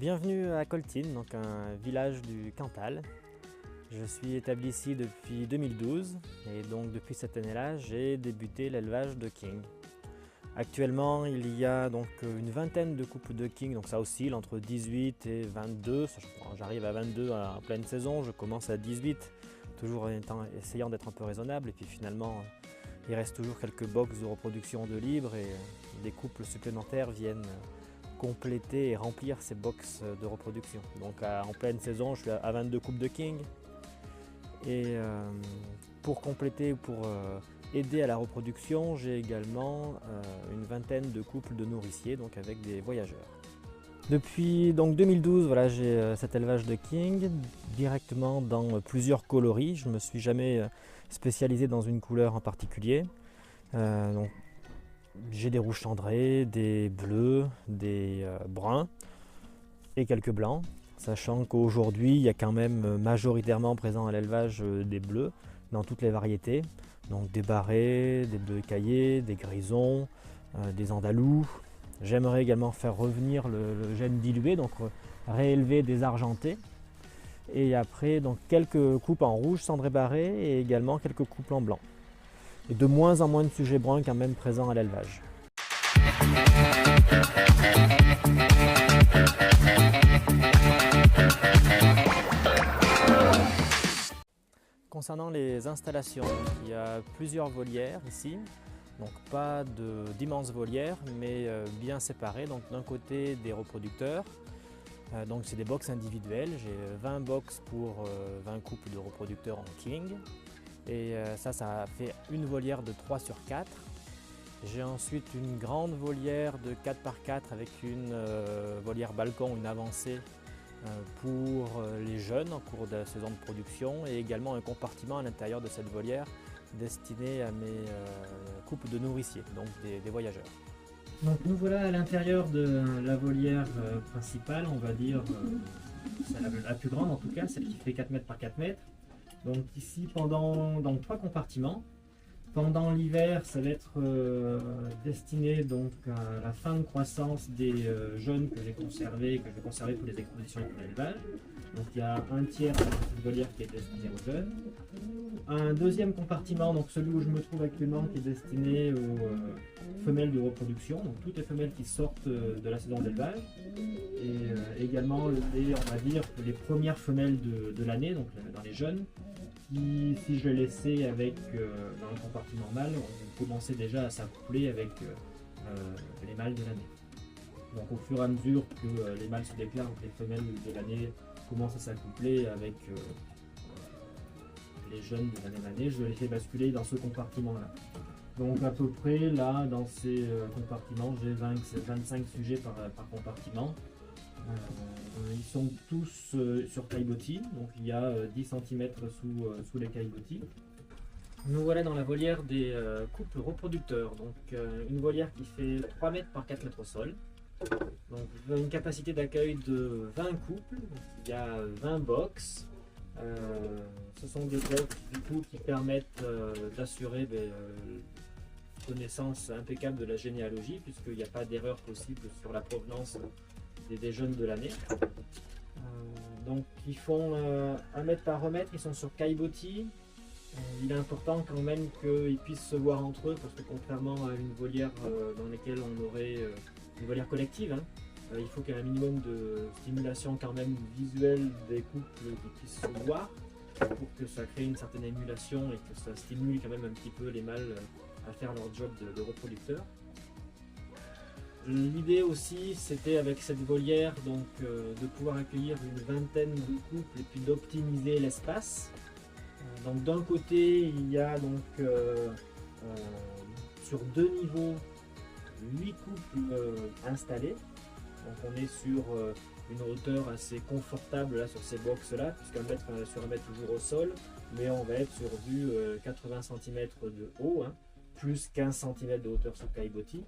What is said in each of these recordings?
Bienvenue à Coltine, donc un village du Cantal. Je suis établi ici depuis 2012 et donc depuis cette année-là, j'ai débuté l'élevage de King. Actuellement, il y a donc une vingtaine de couples de King, donc ça oscille entre 18 et 22. J'arrive à 22 en pleine saison, je commence à 18, toujours essayant d'être un peu raisonnable. Et puis finalement, il reste toujours quelques box de reproduction de libre et des couples supplémentaires viennent compléter et remplir ces box de reproduction. Donc en pleine saison, je suis à 22 couples de King. Et pour compléter ou pour aider à la reproduction, j'ai également une vingtaine de couples de nourriciers, donc avec des voyageurs. Depuis donc 2012, voilà, j'ai cet élevage de King directement dans plusieurs coloris. Je ne me suis jamais spécialisé dans une couleur en particulier. Donc, j'ai des rouges cendrés, des bleus, des bruns et quelques blancs. Sachant qu'aujourd'hui, il y a quand même majoritairement présent à l'élevage des bleus dans toutes les variétés. Donc des barrés, des bleus écaillés, des grisons, des andalous. J'aimerais également faire revenir le gène dilué, donc réélever des argentés. Et après, donc quelques couples en rouge cendré barré et également quelques couples en blanc. Et de moins en moins de sujets bruns quand même présents à l'élevage. Concernant les installations, il y a plusieurs volières ici, donc pas d'immenses volières, mais bien séparées. Donc d'un côté des reproducteurs, donc c'est des box individuelles, j'ai 20 box pour 20 couples de reproducteurs en King, et ça fait une volière de 3 sur 4. J'ai ensuite une grande volière de 4 par 4 avec une volière balcon, une avancée pour les jeunes en cours de saison de production et également un compartiment à l'intérieur de cette volière destiné à mes couples de nourriciers, donc des voyageurs. Donc nous voilà à l'intérieur de la volière principale, on va dire, la plus grande en tout cas, celle qui fait 4 mètres par 4 mètres. Donc ici dans 3 compartiments. Pendant l'hiver, ça va être destiné donc à la fin de croissance des jeunes que j'ai conservés pour les expositions et pour l'élevage. Donc il y a un tiers de cette volière qui est destiné aux jeunes. Un deuxième compartiment, donc celui où je me trouve actuellement, qui est destiné aux femelles de reproduction, donc toutes les femelles qui sortent de la saison d'élevage. Et également on va dire, les premières femelles de l'année, donc dans les jeunes. Si je les laissais dans le compartiment mâle, on commençait déjà à s'accoupler avec les mâles de l'année. Donc au fur et à mesure que les mâles se déclarent, les femelles de l'année commencent à s'accoupler avec les jeunes de la même année, je les fais basculer dans ce compartiment-là. Donc à peu près là, dans ces compartiments, j'ai 25 sujets par compartiment. Ils sont tous sur caillebotis, donc il y a 10 cm sous les caillebotis. Nous voilà dans la volière des couples reproducteurs, donc une volière qui fait 3 mètres par 4 mètres au sol. Donc une capacité d'accueil de 20 couples, il y a 20 box. Ce sont des box du coup qui permettent d'assurer connaissance impeccable de la généalogie, puisqu'il n'y a pas d'erreur possible sur la provenance des jeunes de l'année. Donc ils font 1 mètre par 1 mètre, ils sont sur caillebotis. Il est important quand même qu'ils puissent se voir entre eux, parce que contrairement à une volière dans laquelle on aurait une volière collective, il faut qu'il y ait un minimum de stimulation quand même visuelle des couples qui puissent se voir, pour que ça crée une certaine émulation et que ça stimule quand même un petit peu les mâles à faire leur job de reproducteur. L'idée aussi, c'était avec cette volière donc, de pouvoir accueillir une vingtaine de couples et puis d'optimiser l'espace. Donc d'un côté, il y a donc sur 2 niveaux 8 couples installés. Donc on est sur une hauteur assez confortable là, sur ces box là, puisqu'un mètre sur 1 mètre toujours au sol, mais on va être sur du 80 cm de haut, plus 15 cm de hauteur sur caillebotis.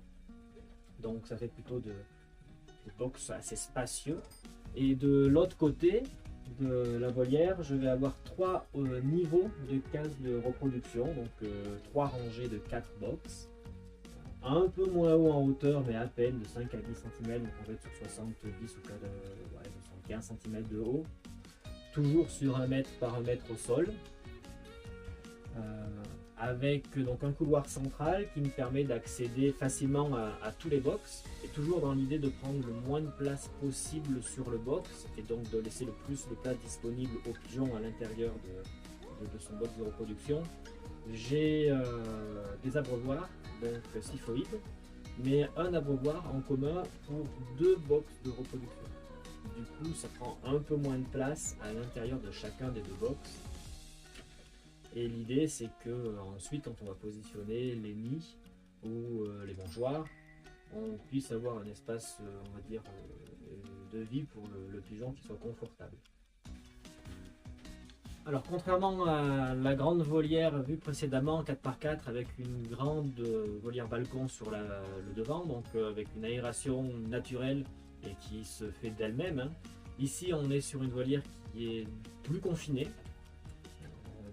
Donc ça fait plutôt des box assez spacieux. Et de l'autre côté de la volière, je vais avoir 3 niveaux de cases de reproduction, donc 3 rangées de 4 box. un peu moins haut en hauteur, mais à peine de 5 à 10 cm, donc on va être sur 70 ou 75 cm de haut. Toujours sur 1 mètre par 1 mètre au sol. Avec donc un couloir central qui me permet d'accéder facilement à tous les box, et toujours dans l'idée de prendre le moins de place possible sur le box, et donc de laisser le plus de place disponible au pigeon à l'intérieur de son box de reproduction. J'ai des abreuvoirs, donc syphoïdes, mais un abreuvoir en commun pour 2 box de reproduction. Du coup, ça prend un peu moins de place à l'intérieur de chacun des 2 box. Et l'idée, c'est que ensuite, quand on va positionner les nids ou les mangeoires, on puisse avoir un espace, on va dire, de vie pour le pigeon qui soit confortable. Alors, contrairement à la grande volière vue précédemment en 4x4 avec une grande volière balcon sur le devant, donc avec une aération naturelle et qui se fait d'elle-même, hein. Ici, on est sur une volière qui est plus confinée.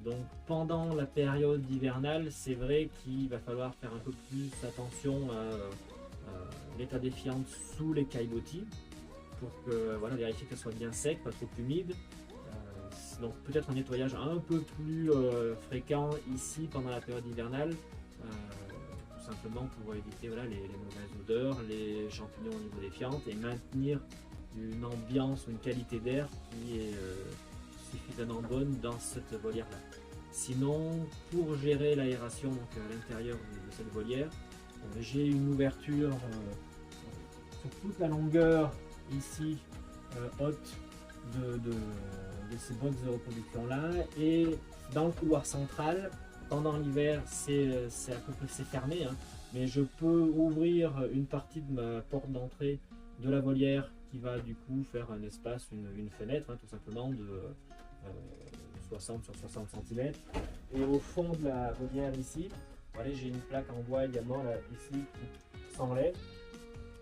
Donc pendant la période hivernale, c'est vrai qu'il va falloir faire un peu plus attention à l'état des fientes sous les caillebotis pour que, voilà, vérifier qu'elles soient bien secs, pas trop humides. Donc peut-être un nettoyage un peu plus fréquent ici pendant la période hivernale, tout simplement pour éviter, voilà, les mauvaises odeurs, les champignons au niveau des fientes et maintenir une ambiance ou une qualité d'air qui est suffisamment bonne dans cette volière là. Sinon, pour gérer l'aération à l'intérieur de cette volière, j'ai une ouverture sur toute la longueur ici haute de ces box de reproduction là, et dans le couloir central pendant l'hiver c'est à peu près fermé, hein, mais je peux ouvrir une partie de ma porte d'entrée de la volière qui va du coup faire un espace, une fenêtre, hein, tout simplement de 60 sur 60 cm. Et au fond de la volière ici, voilà, j'ai une plaque en bois également là, ici qui s'enlève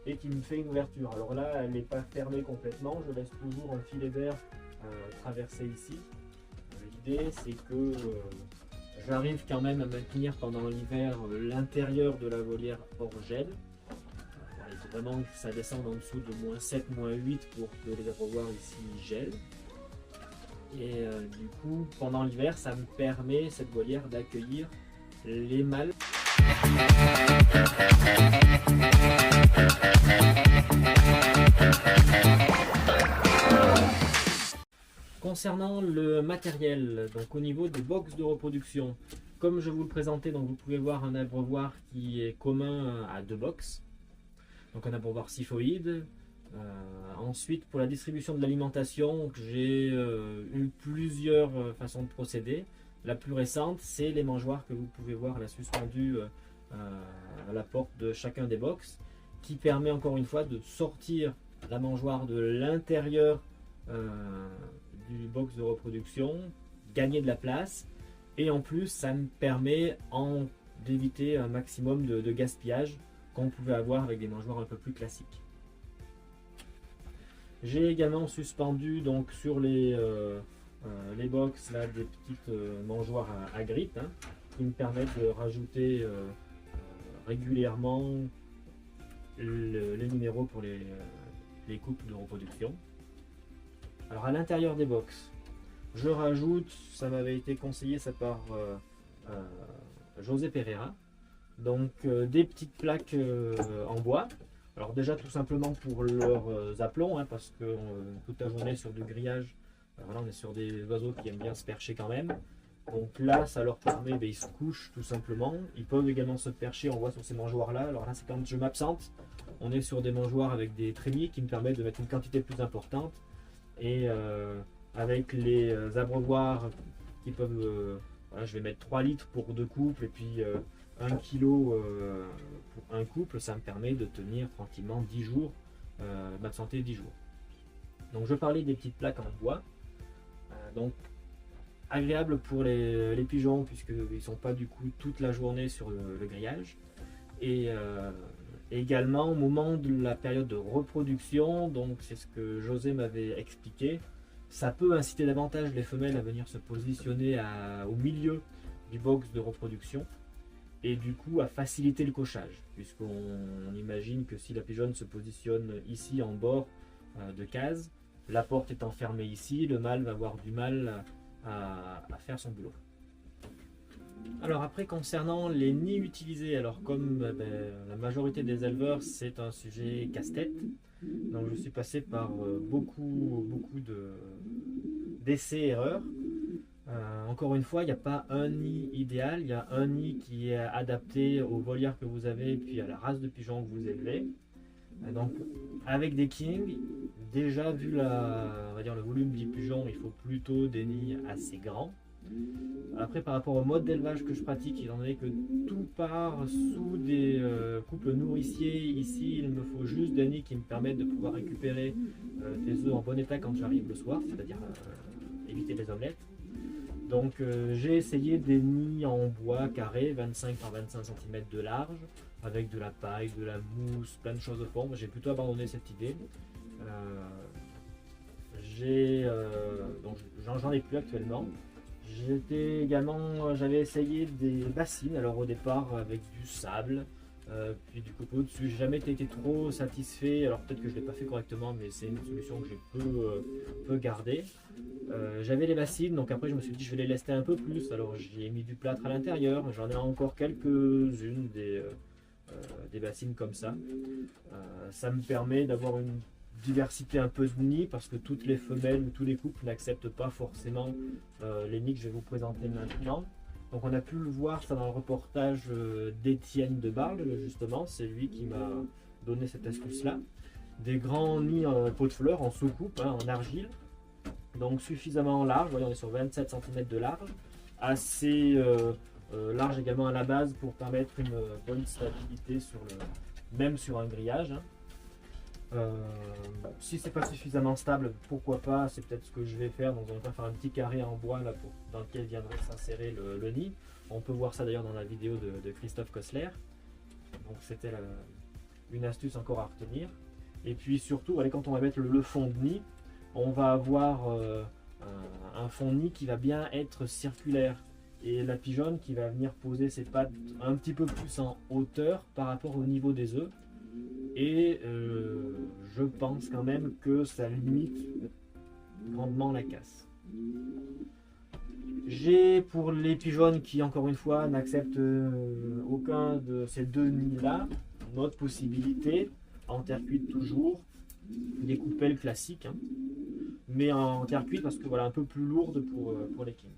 et qui me fait une ouverture. Alors là, elle n'est pas fermée complètement, je laisse toujours un filet d'air traverser ici. L'idée c'est que j'arrive quand même à maintenir pendant l'hiver l'intérieur de la volière hors gel. Il faut vraiment que ça descende en dessous de -7, -8 pour que les abreuvoirs ici gèlent. Et du coup, pendant l'hiver, ça me permet, cette volière, d'accueillir les mâles. Concernant le matériel, donc au niveau des box de reproduction, comme je vous le présentais, donc vous pouvez voir un abreuvoir qui est commun à 2 box, donc un abreuvoir syphoïde. Ensuite, pour la distribution de l'alimentation, j'ai eu plusieurs façons de procéder. La plus récente, c'est les mangeoires que vous pouvez voir là suspendues à la porte de chacun des box, qui permet encore une fois de sortir la mangeoire de l'intérieur du box de reproduction, gagner de la place, et en plus ça me permet d'éviter un maximum de gaspillage qu'on pouvait avoir avec des mangeoires un peu plus classiques. J'ai également suspendu donc sur les box là, des petites mangeoires à grippe, hein, qui me permettent de rajouter régulièrement les numéros pour les couples de reproduction. Alors à l'intérieur des box, je rajoute, ça m'avait été conseillé ça par José Pereira, donc des petites plaques en bois. Alors déjà tout simplement pour leurs aplombs, hein, parce que toute la journée sur du grillage, voilà, on est sur des oiseaux qui aiment bien se percher quand même. Donc là ça leur permet, ils se couchent tout simplement. Ils peuvent également se percher, on voit sur ces mangeoires là. Alors là c'est quand je m'absente, on est sur des mangeoires avec des trémies qui me permettent de mettre une quantité plus importante. Et avec les abreuvoirs qui peuvent, voilà, je vais mettre 3 litres pour 2 couples et puis 1 kg pour un couple, ça me permet de tenir tranquillement 10 jours, m'absenter 10 jours. Donc je parlais des petites plaques en bois, donc agréable pour les pigeons puisqu'ils ne sont pas du coup toute la journée sur le grillage. Et également au moment de la période de reproduction, donc c'est ce que José m'avait expliqué, ça peut inciter davantage les femelles à venir se positionner au milieu du box de reproduction. et du coup à faciliter le cochage, puisqu'on imagine que si la pigeonne se positionne ici en bord de case, la porte étant fermée ici, le mâle va avoir du mal à faire son boulot. Alors après, concernant les nids utilisés, alors comme la majorité des éleveurs, c'est un sujet casse-tête, donc je suis passé par beaucoup d'essais-erreurs. Encore une fois, il n'y a pas un nid idéal, il y a un nid qui est adapté aux volières que vous avez, puis à la race de pigeons que vous élevez. Donc avec des kings, déjà vu on va dire le volume des pigeons, il faut plutôt des nids assez grands. Après, par rapport au mode d'élevage que je pratique, étant donné que tout part sous des couples nourriciers, ici il me faut juste des nids qui me permettent de pouvoir récupérer des œufs en bon état quand j'arrive le soir, c'est-à-dire éviter les omelettes. Donc j'ai essayé des nids en bois carré, 25 par 25 cm de large, avec de la paille, de la mousse, plein de choses au fond. J'ai plutôt abandonné cette idée. Donc j'en ai plus actuellement. J'avais essayé des bassines, alors au départ avec du sable, puis du copeau au-dessus. J'ai jamais été trop satisfait, alors peut-être que je ne l'ai pas fait correctement, mais c'est une solution que je peux garder. J'avais les bassines, donc après je me suis dit je vais les lester un peu plus, alors j'ai mis du plâtre à l'intérieur. J'en ai encore quelques-unes des bassines comme ça. Ça me permet d'avoir une diversité un peu de nids, parce que toutes les femelles ou tous les couples n'acceptent pas forcément les nids que je vais vous présenter maintenant. Donc on a pu le voir ça dans le reportage d'Étienne de Barle, justement, c'est lui qui m'a donné cette astuce là. Des grands nids en pot de fleurs, en sous-coupe, en argile, donc suffisamment large, voyez, on est sur 27 cm de large, assez large également à la base pour permettre une bonne stabilité même sur un grillage. Si c'est pas suffisamment stable, pourquoi pas, c'est peut-être ce que je vais faire. Donc on va faire un petit carré en bois là, dans lequel viendrait s'insérer le nid. On peut voir ça d'ailleurs dans la vidéo de Christophe Kossler. Donc c'était une astuce encore à retenir. Et puis surtout, allez, quand on va mettre le fond de nid, on va avoir un fond de nid qui va bien être circulaire, et la pigeonne qui va venir poser ses pattes un petit peu plus en hauteur par rapport au niveau des œufs. Et je pense quand même que ça limite grandement la casse. J'ai, pour les pigeonnes qui encore une fois n'acceptent aucun de ces deux nids là, une autre possibilité, en terre cuite toujours, des coupelles classiques, mais en terre cuite parce que voilà, un peu plus lourde pour les kings.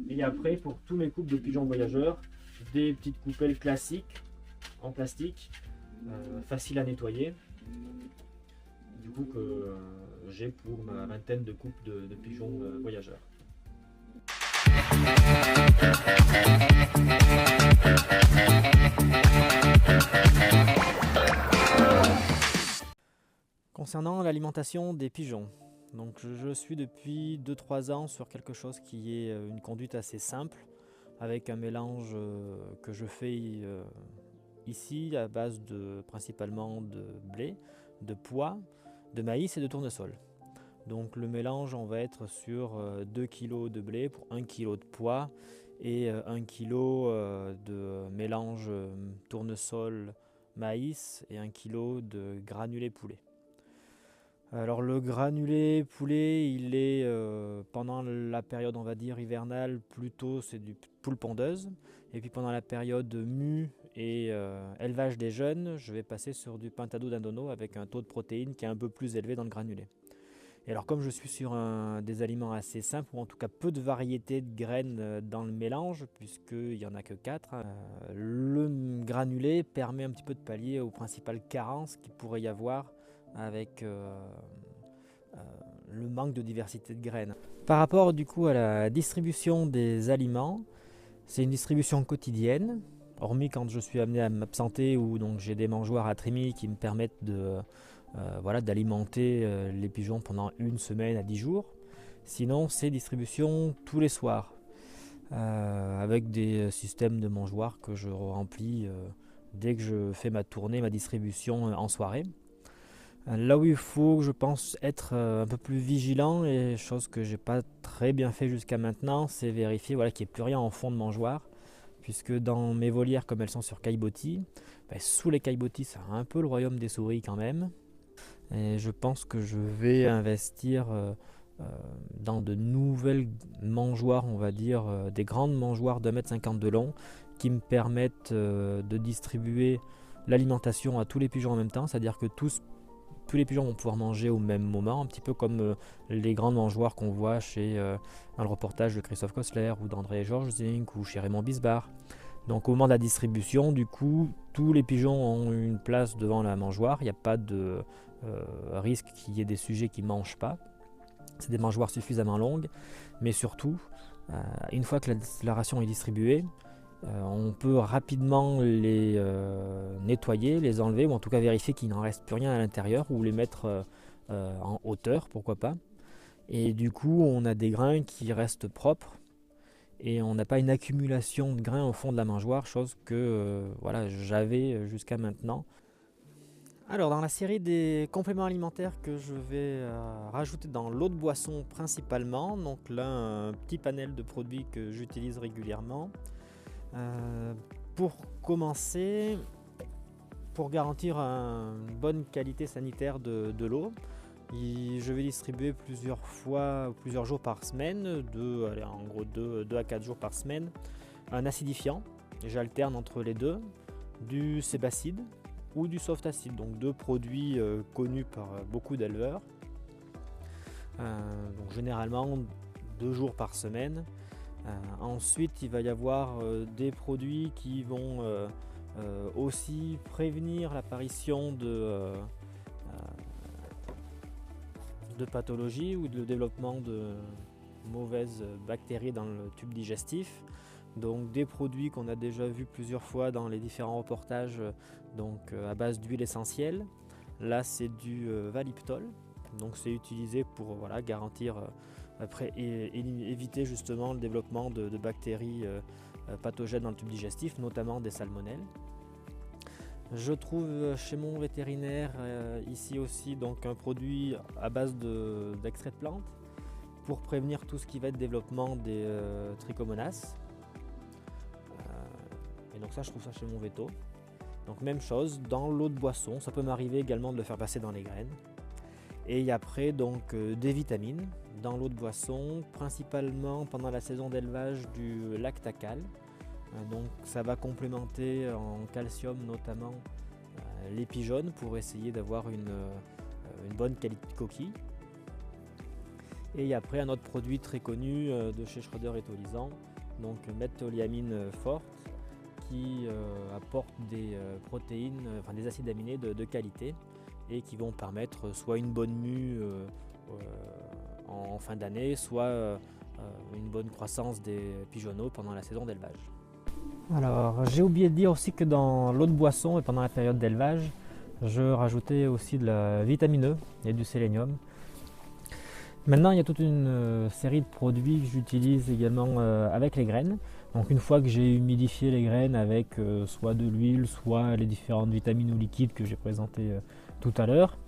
Et après, pour tous mes couples de pigeons voyageurs, des petites coupelles classiques en plastique, facile à nettoyer, du coup que j'ai pour ma vingtaine de couples de pigeons voyageurs. Concernant l'alimentation des pigeons, donc je suis depuis 2-3 ans sur quelque chose qui est une conduite assez simple, avec un mélange que je fais ici à base principalement de blé, de pois, de maïs et de tournesol. Donc le mélange, on va être sur 2 kg de blé pour 1 kg de pois et 1 kg de mélange tournesol, maïs et 1 kg de granulé poulet. Alors le granulé poulet, il est pendant la période, on va dire hivernale, plutôt c'est du poule pondeuse, et puis pendant la période mue et élevage des jeunes, je vais passer sur du pintado d'indono avec un taux de protéines qui est un peu plus élevé dans le granulé. Et alors comme je suis sur des aliments assez simples, ou en tout cas peu de variétés de graines dans le mélange, puisqu'il n'y en a que 4, le granulé permet un petit peu de pallier aux principales carences qu'il pourrait y avoir avec le manque de diversité de graines. Par rapport du coup à la distribution des aliments, c'est une distribution quotidienne, hormis quand je suis amené à m'absenter ou donc j'ai des mangeoires à trémie qui me permettent d'alimenter les pigeons pendant 1 semaine à 10 jours. Sinon, c'est distribution tous les soirs, avec des systèmes de mangeoires que je remplis dès que je fais ma tournée, ma distribution en soirée. Là où il faut, je pense, être un peu plus vigilant, et chose que j'ai pas très bien fait jusqu'à maintenant, c'est vérifier qu'il n'y ait plus rien en fond de mangeoire, puisque dans mes volières, comme elles sont sur caillebotis, sous les caillebotis, c'est un peu le royaume des souris quand même. Et je pense que je vais investir dans de nouvelles mangeoires, on va dire, des grandes mangeoires d'1,50 m de long, qui me permettent de distribuer l'alimentation à tous les pigeons en même temps, c'est-à-dire que tous les pigeons vont pouvoir manger au même moment, un petit peu comme les grandes mangeoires qu'on voit dans le reportage de Christophe Kossler ou d'André Georges Zink ou chez Raymond Bisbar. Donc au moment de la distribution, du coup, tous les pigeons ont une place devant la mangeoire, il n'y a pas de risque qu'il y ait des sujets qui ne mangent pas. C'est des mangeoires suffisamment longues, mais surtout, une fois que la ration est distribuée, on peut rapidement les nettoyer, les enlever, ou en tout cas vérifier qu'il n'en reste plus rien à l'intérieur, ou les mettre en hauteur, pourquoi pas. Et du coup, on a des grains qui restent propres, et on n'a pas une accumulation de grains au fond de la mangeoire, chose que j'avais jusqu'à maintenant. Alors, dans la série des compléments alimentaires que je vais rajouter dans l'eau de boisson principalement, donc là un petit panel de produits que j'utilise régulièrement. Pour commencer, pour garantir une bonne qualité sanitaire de l'eau, je vais distribuer plusieurs jours par semaine, en gros 2 à 4 jours par semaine, un acidifiant. J'alterne entre les deux, du Sébacide ou du Softacide, donc 2 produits connus par beaucoup d'éleveurs. Donc généralement 2 jours par semaine. Ensuite, il va y avoir des produits qui vont aussi prévenir l'apparition de pathologies ou de développement de mauvaises bactéries dans le tube digestif. Donc des produits qu'on a déjà vus plusieurs fois dans les différents reportages, à base d'huile essentielle. Là, c'est du Valiptol, donc c'est utilisé pour garantir éviter justement le développement de bactéries pathogènes dans le tube digestif, notamment des salmonelles. Je trouve chez mon vétérinaire ici aussi un produit à base d'extrait de plantes pour prévenir tout ce qui va être développement des trichomonas. Et donc ça, je trouve ça chez mon véto. Donc même chose, dans l'eau de boisson, ça peut m'arriver également de le faire passer dans les graines. Et après des vitamines dans l'eau de boisson, principalement pendant la saison d'élevage du lactacal. Donc ça va complémenter en calcium notamment les pigeons pour essayer d'avoir une bonne qualité de coquille. Et après un autre produit très connu de chez Schroeder et Tolisan, donc métholyamine forte, qui apporte des protéines, des acides aminés de qualité et qui vont permettre soit une bonne mue en fin d'année, soit une bonne croissance des pigeonneaux pendant la saison d'élevage. Alors, j'ai oublié de dire aussi que dans l'eau de boisson et pendant la période d'élevage, je rajoutais aussi de la vitamine E et du sélénium. Maintenant, il y a toute une série de produits que j'utilise également avec les graines. Donc une fois que j'ai humidifié les graines avec soit de l'huile, soit les différentes vitamines ou liquides que j'ai présentés tout à l'heure,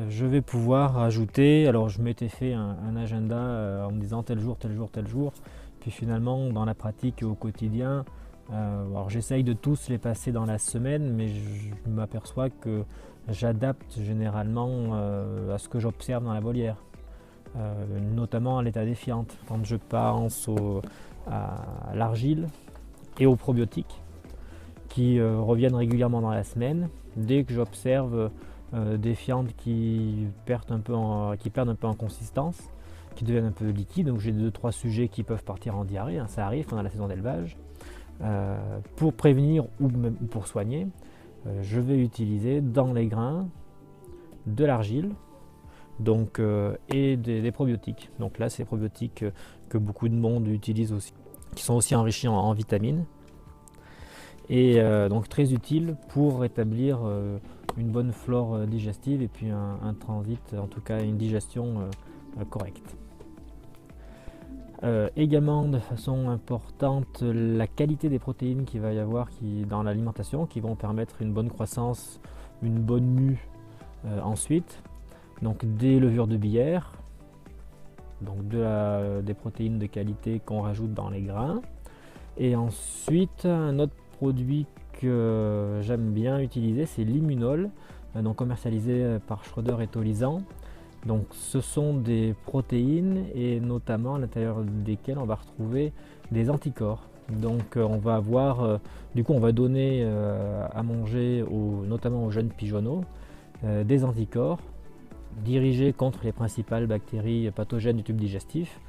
je vais pouvoir ajouter, alors je m'étais fait un agenda en me disant tel jour, tel jour, tel jour, puis finalement dans la pratique et au quotidien, alors j'essaye de tous les passer dans la semaine, mais je m'aperçois que j'adapte généralement à ce que j'observe dans la volière, notamment à l'état défiante. Quand je pense à l'argile et aux probiotiques qui reviennent régulièrement dans la semaine, dès que j'observe des fientes qui perdent un peu en consistance, qui deviennent un peu liquides, donc j'ai 2-3 sujets qui peuvent partir en diarrhée, ça arrive pendant la saison d'élevage. Pour prévenir ou même pour soigner, je vais utiliser dans les grains de l'argile et des probiotiques. Donc là, c'est des probiotiques que beaucoup de monde utilise aussi, qui sont aussi enrichis en vitamines et donc très utiles pour rétablir une bonne flore digestive et puis un transit, en tout cas une digestion correcte. Également de façon importante, la qualité des protéines qu'il va y avoir dans l'alimentation qui vont permettre une bonne croissance, une bonne mue ensuite. Donc des levures de bière, donc des protéines de qualité qu'on rajoute dans les grains, Et ensuite, un autre produit que j'aime bien utiliser, c'est l'immunol, donc commercialisé par Schroeder et Tolisan. Donc ce sont des protéines et notamment à l'intérieur desquelles on va retrouver des anticorps. Donc on va avoir, du coup on va donner à manger notamment aux jeunes pigeonneaux des anticorps dirigés contre les principales bactéries pathogènes du tube digestif.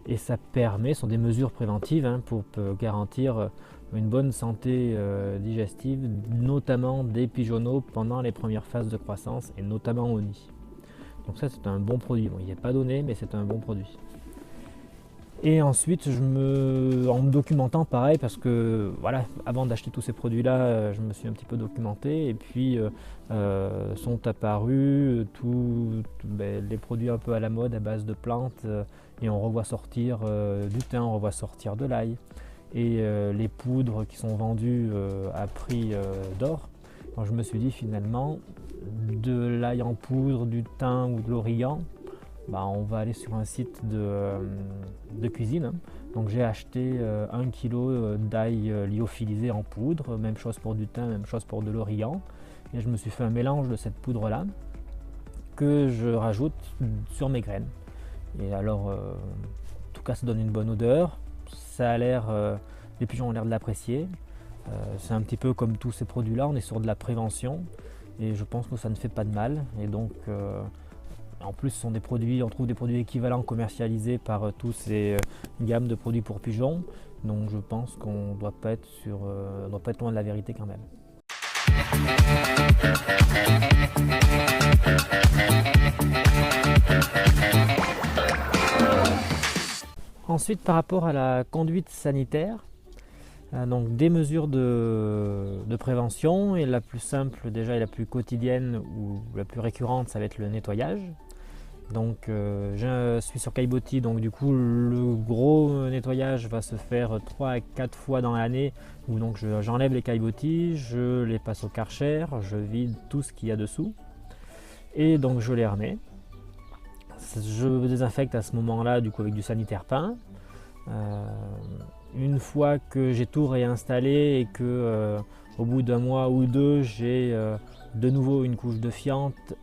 Et ça permet, ce sont des mesures préventives pour garantir une bonne santé digestive, notamment des pigeonneaux pendant les premières phases de croissance et notamment au nid. Donc ça c'est un bon produit, bon, il n'est pas donné mais c'est un bon produit. Et ensuite en me documentant pareil, parce que voilà, avant d'acheter tous ces produits là, je me suis un petit peu documenté et puis sont apparus les produits un peu à la mode à base de plantes et on revoit sortir du thym, on revoit sortir de l'ail et les poudres qui sont vendues à prix d'or. Alors je me suis dit finalement, de l'ail en poudre, du thym ou de l'origan, on va aller sur un site de cuisine. Donc j'ai acheté 1 kg d'ail lyophilisé en poudre, même chose pour du thym, même chose pour de l'origan. Et je me suis fait un mélange de cette poudre là que je rajoute sur mes graines. Et alors, en tout cas ça donne une bonne odeur, ça a l'air, les pigeons ont l'air de l'apprécier. C'est un petit peu comme tous ces produits là, on est sur de la prévention et je pense que ça ne fait pas de mal. Et donc en plus, ce sont des produits, on trouve des produits équivalents commercialisés par tous ces gammes de produits pour pigeons. Donc je pense qu'on ne doit pas être loin de la vérité quand même. Ensuite, par rapport à la conduite sanitaire, donc des mesures de prévention, et la plus simple déjà et la plus quotidienne ou la plus récurrente, ça va être le nettoyage. Donc je suis sur Caillebotis, donc du coup le gros nettoyage va se faire 3 à 4 fois dans l'année, où donc j'enlève les caillebotis, je les passe au Karcher, je vide tout ce qu'il y a dessous et donc je les remets. Je désinfecte à ce moment-là du coup avec du sanitaire peint. Une fois que j'ai tout réinstallé et que au bout d'un mois ou deux j'ai de nouveau une couche de fiente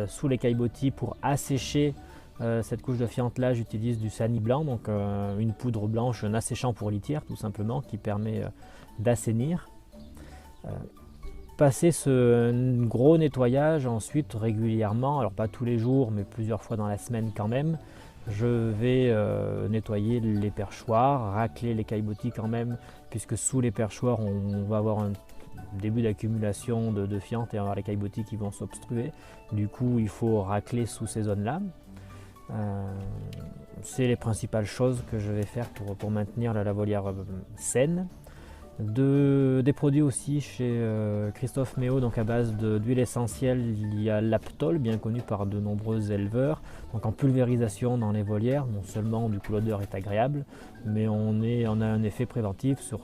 sous les caillebotis pour assécher cette couche de fiente là, j'utilise du sani blanc, donc une poudre blanche, un asséchant pour litière tout simplement qui permet d'assainir. Passer ce gros nettoyage ensuite régulièrement, alors pas tous les jours mais plusieurs fois dans la semaine quand même, je vais nettoyer les perchoirs, racler les caillebotis quand même, puisque sous les perchoirs on va avoir un début d'accumulation de fientes et avoir les caillebotis qui vont s'obstruer. Du coup il faut racler sous ces zones là. C'est les principales choses que je vais faire pour maintenir la volière saine. Des produits aussi chez Christophe Méo, donc à base d'huile essentielle, il y a l'Aptol, bien connu par de nombreux éleveurs, donc en pulvérisation dans les volières. Non seulement du coup l'odeur est agréable, mais on a un effet préventif sur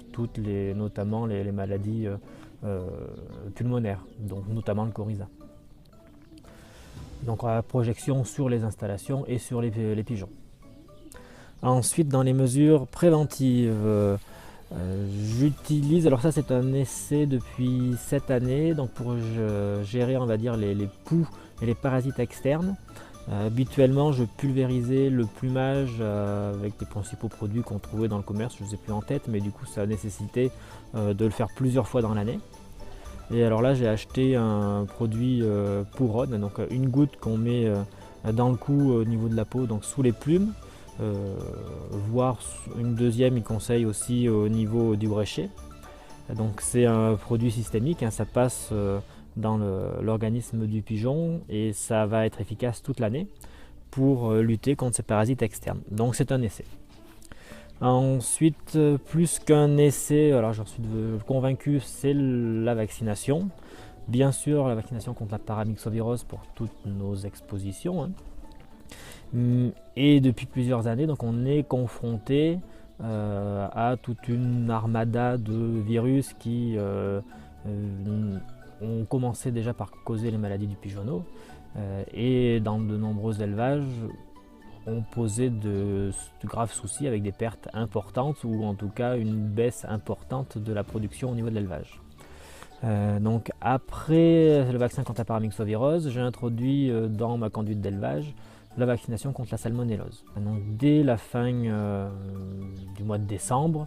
notamment les maladies pulmonaires, donc notamment le coryza. Donc la projection sur les installations et sur les pigeons. Ensuite, dans les mesures préventives, j'utilise, alors ça c'est un essai depuis cette année, donc pour gérer on va dire les poux et les parasites externes. Habituellement je pulvérisais le plumage avec les principaux produits qu'on trouvait dans le commerce, je ne les ai plus en tête, mais du coup ça a nécessité de le faire plusieurs fois dans l'année. Et alors là j'ai acheté un produit Pouronne, donc une goutte qu'on met dans le cou au niveau de la peau, donc sous les plumes. Voire une deuxième, il conseille aussi au niveau du bréchet. Donc c'est un produit systémique, ça passe dans l'organisme du pigeon et ça va être efficace toute l'année pour lutter contre ces parasites externes. Donc c'est un essai. Ensuite, plus qu'un essai, alors j'en suis convaincu, c'est la vaccination. Bien sûr, la vaccination contre la paramyxovirose pour toutes nos expositions. Et depuis plusieurs années, donc on est confronté à toute une armada de virus qui ont commencé déjà par causer les maladies du pigeonneau. Et dans de nombreux élevages, ont posé de graves soucis avec des pertes importantes ou en tout cas une baisse importante de la production au niveau de l'élevage. Donc après le vaccin contre la paramyxovirose, j'ai introduit dans ma conduite d'élevage la vaccination contre la salmonellose. Donc dès la fin du mois de décembre,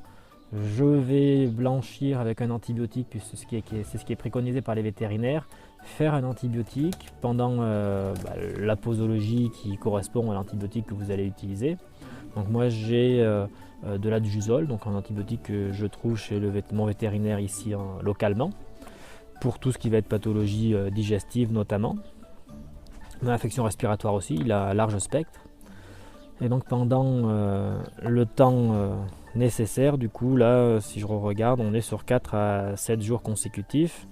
je vais blanchir avec un antibiotique, puisque c'est ce qui est préconisé par les vétérinaires, faire un antibiotique pendant la posologie qui correspond à l'antibiotique que vous allez utiliser. Donc moi j'ai de l'adjusol, donc un antibiotique que je trouve chez mon vétérinaire ici localement, pour tout ce qui va être pathologie digestive notamment, mais infection respiratoire aussi, il a un large spectre. Et donc pendant le temps nécessaire, du coup là si je regarde, on est sur 4 à 7 jours consécutifs,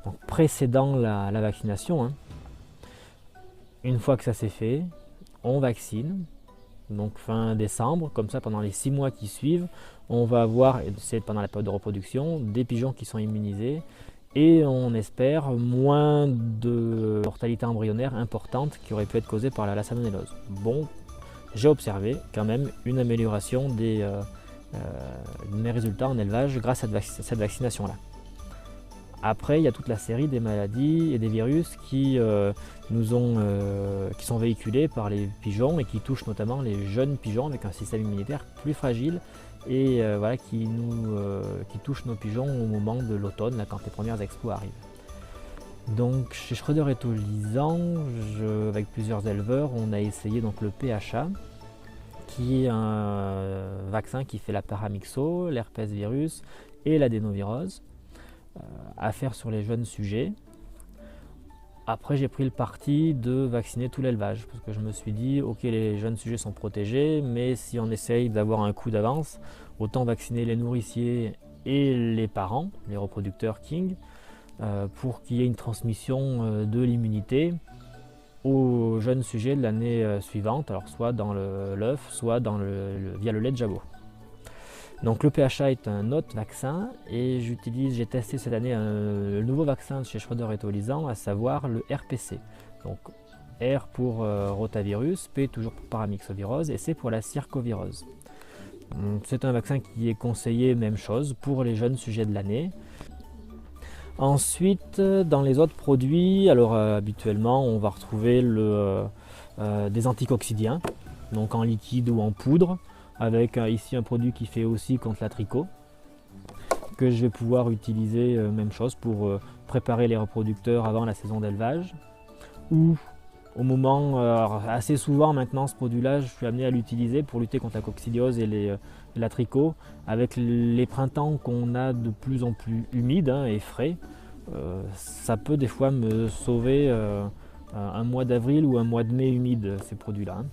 donc précédant la vaccination. Hein. Une fois que ça s'est fait, on vaccine, donc fin décembre, comme ça pendant les 6 mois qui suivent, on va avoir, et c'est pendant la période de reproduction, des pigeons qui sont immunisés, et on espère moins de mortalité embryonnaire importante qui aurait pu être causée par la salmonellose. Bon, j'ai observé quand même une amélioration de mes résultats en élevage grâce à cette vaccination-là. Après, il y a toute la série des maladies et des virus qui sont véhiculés par les pigeons et qui touchent notamment les jeunes pigeons avec un système immunitaire plus fragile et qui touchent nos pigeons au moment de l'automne, quand les premières expos arrivent. Donc chez Schroeder et Tolizan, avec plusieurs éleveurs, on a essayé donc le PHA, qui est un vaccin qui fait la paramyxo, l'herpès virus et l'adénovirose, à faire sur les jeunes sujets. Après, j'ai pris le parti de vacciner tout l'élevage, parce que je me suis dit, ok, les jeunes sujets sont protégés, mais si on essaye d'avoir un coup d'avance, autant vacciner les nourriciers et les parents, les reproducteurs King, pour qu'il y ait une transmission de l'immunité aux jeunes sujets de l'année suivante, alors soit dans l'œuf, soit via le lait de jabot. Donc le PHA est un autre vaccin et j'ai testé cette année un nouveau vaccin de chez Schroeder et Tolizan, à savoir le RPC. Donc R pour rotavirus, P toujours pour paramyxovirose et C pour la circovirose. C'est un vaccin qui est conseillé, même chose, pour les jeunes sujets de l'année. Ensuite, dans les autres produits, alors habituellement on va retrouver des anticoccidiens, donc en liquide ou en poudre, avec ici un produit qui fait aussi contre la tricot, que je vais pouvoir utiliser, même chose, pour préparer les reproducteurs avant la saison d'élevage. Ou au moment, assez souvent maintenant ce produit-là, je suis amené à l'utiliser pour lutter contre la coccidiose et la tricot, avec les printemps qu'on a de plus en plus humides et frais. Ça peut des fois me sauver un mois d'avril ou un mois de mai humide, ces produits-là.